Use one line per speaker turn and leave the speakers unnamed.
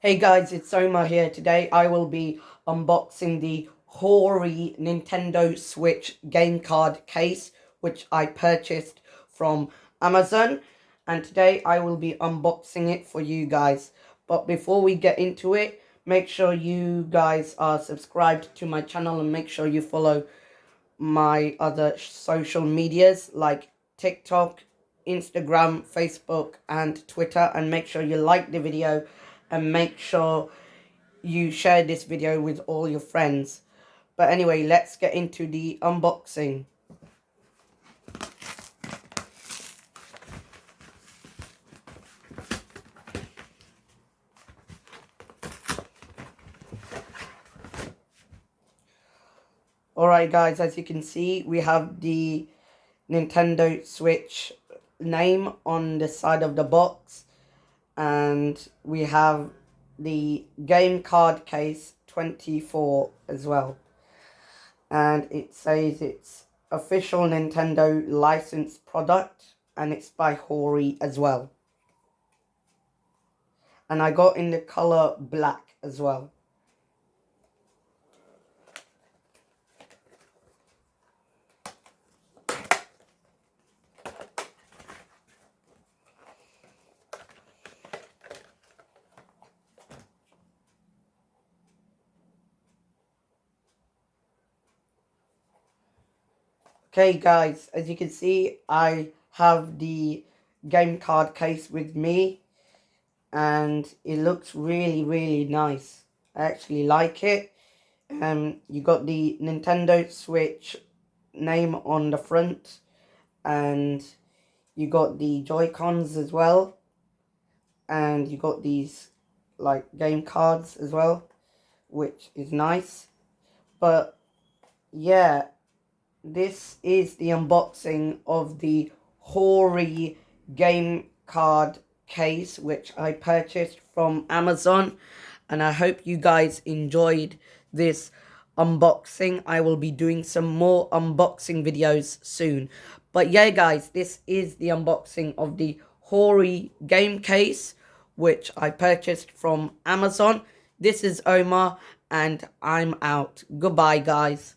Hey guys, it's Omar here. Today I will be unboxing the Hori Nintendo Switch game card case, which I purchased from Amazon. And today I will be unboxing it for you guys. But before we get into it, make sure you guys are subscribed to my channel and make sure you follow my other social medias like TikTok, Instagram, Facebook, and Twitter. And make sure you like the video and make sure you share this video with all your friends. But anyway, let's get into the unboxing. Alright guys, as you can see, we have the Nintendo Switch name on the side of the box, and we have the game card case 24 as well, and it says it's official Nintendo licensed product and it's by Hori as well, and I got in the color black as well. Okay guys, as you can see, I have the game card case with me and it looks really nice. I actually like it. You got the Nintendo Switch name on the front, and you got the Joy-Cons as well, and you got these like game cards as well, which is nice. But yeah, this is the unboxing of the Hori game card case, which I purchased from Amazon, and I hope you guys enjoyed this unboxing. I will be doing some more unboxing videos soon. But yeah guys, this is the unboxing of the Hori game case, which I purchased from Amazon. This is Omar and I'm out. Goodbye guys.